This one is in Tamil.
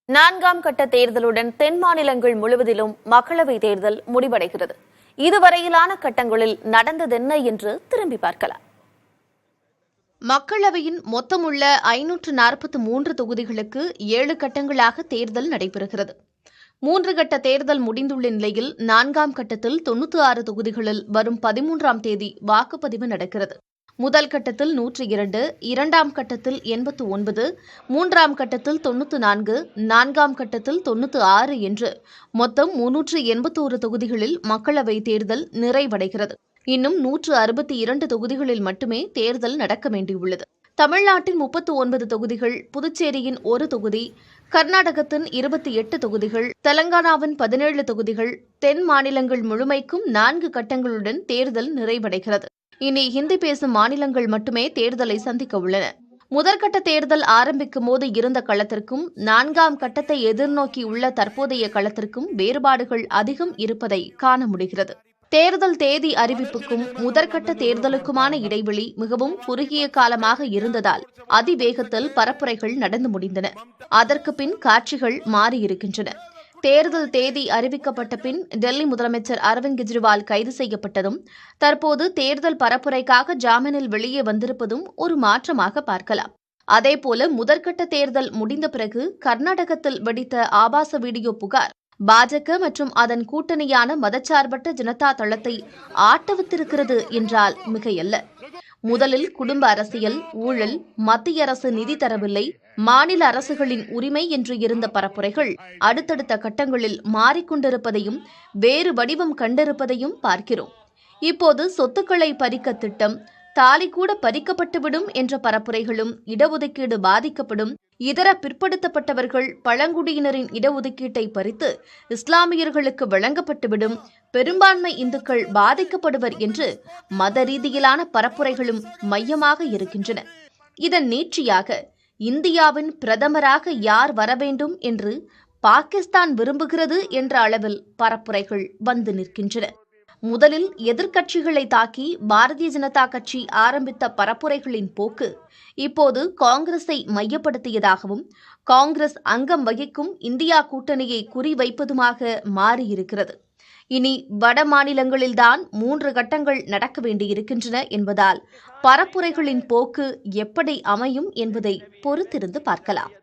நான்காம் கட்ட தேர்தலுடன் தென் மாநிலங்கள் முழுவதிலும் மக்களவைத் தேர்தல் முடிவடைகிறது. இதுவரையிலான கட்டங்களில் நடந்ததென்ன என்று திரும்பி பார்க்கலாம். மக்களவையின் மொத்தமுள்ள 543 தொகுதிகளுக்கு 7 கட்டங்களாக தேர்தல் நடைபெறுகிறது. 3 கட்ட தேர்தல் முடிந்துள்ள நிலையில் 4ஆம் கட்டத்தில் 96 தொகுதிகளில் வரும் 13ஆம் தேதி வாக்குப்பதிவு நடக்கிறது. முதல் கட்டத்தில் 102, 2ஆம் கட்டத்தில் 89, 3ஆம் கட்டத்தில் 94, 4ஆம் கட்டத்தில் 96 என்று மொத்தம் 381 தொகுதிகளில் மக்களவைத் தேர்தல் நிறைவடைகிறது. இன்னும் 162 தொகுதிகளில் மட்டுமே தேர்தல் நடக்க வேண்டியுள்ளது. தமிழ்நாட்டின் 39 தொகுதிகள், புதுச்சேரியின் 1 தொகுதி, கர்நாடகத்தின் 28 தொகுதிகள், தெலங்கானாவின் 17 தொகுதிகள், தென் மாநிலங்கள் முழுமைக்கும் 4 கட்டங்களுடன் தேர்தல் நிறைவடைகிறது. இனி ஹிந்தி பேசும் மாநிலங்கள் மட்டுமே தேர்தலை சந்திக்க உள்ளன. முதற்கட்ட தேர்தல் ஆரம்பிக்கும் போது இருந்த களத்திற்கும் 4ஆம் கட்டத்தை எதிர்நோக்கியுள்ள தற்போதைய களத்திற்கும் வேறுபாடுகள் அதிகம் இருப்பதை காண முடிகிறது. தேர்தல் தேதி அறிவிப்புக்கும் முதற்கட்ட தேர்தலுக்குமான இடைவெளி மிகவும் குறுகிய காலமாக இருந்ததால் அதிவேகத்தில் பரப்புரைகள் நடந்து முடிந்தன. அதற்கு பின் காட்சிகள் மாறியிருக்கின்றன. தேர்தல் தேதி அறிவிக்கப்பட்ட பின் டெல்லி முதலமைச்சர் அரவிந்த் கெஜ்ரிவால் கைது செய்யப்பட்டதும் தற்போது தேர்தல் பரப்புரைக்காக ஜாமீனில் வெளியே வந்திருப்பதும் ஒரு மாற்றமாக பார்க்கலாம். அதேபோல முதற்கட்ட தேர்தல் முடிந்த பிறகு கர்நாடகத்தில் வெடித்த ஆபாச வீடியோ புகார் பாஜக மற்றும் அதன் கூட்டணியான மதச்சார்பற்ற ஜனதா தளத்தை ஆட்டவித்திருக்கிறது என்றால் மிகையல்ல. முதலில் குடும்ப அரசியல், ஊழல், மத்திய அரசு நிதி தரவில்லை, மாநில அரசுகளின் உரிமை என்று இருந்த பரப்புரைகள் அடுத்தடுத்த கட்டங்களில் மாறிக்கொண்டிருப்பதையும் வேறு வடிவம் கண்டிருப்பதையும் பார்க்கிறோம். இப்போது சொத்துக்களை பறிக்க திட்டம், தாலி கூட பறிக்கப்பட்டுவிடும் என்ற பரப்புரைகளும், இடஒதுக்கீடு பாதிக்கப்படும், இதர பிற்படுத்தப்பட்டவர்கள் பழங்குடியினரின் இடஒதுக்கீட்டை பறித்து இஸ்லாமியர்களுக்கு வழங்கப்பட்டுவிடும், பெரும்பான்மை இந்துக்கள் பாதிக்கப்படுவர் என்று மத ரீதியிலான பரப்புரைகளும் மையமாக இருக்கின்றன. இதன் நீட்சியாக இந்தியாவின் பிரதமராக யார் வரவேண்டும் என்று பாகிஸ்தான் விரும்புகிறது என்ற அளவில் பரப்புரைகள் வந்து நிற்கின்றன. முதலில் எதிர்க்கட்சிகளை தாக்கி பாரதிய ஜனதா கட்சி ஆரம்பித்த பரப்புரைகளின் போக்கு இப்போது காங்கிரஸை மையப்படுத்தியதாகவும் காங்கிரஸ் அங்கம் வகிக்கும் இந்தியா கூட்டணியை குறிவைப்பதுமாக மாறியிருக்கிறது. இனி வட மாநிலங்களில்தான் 3 கட்டங்கள் நடக்க வேண்டியிருக்கின்றன என்பதால் பரப்புரைகளின் போக்கு எப்படி அமையும் என்பதை பொறுத்திருந்து பார்க்கலாம்.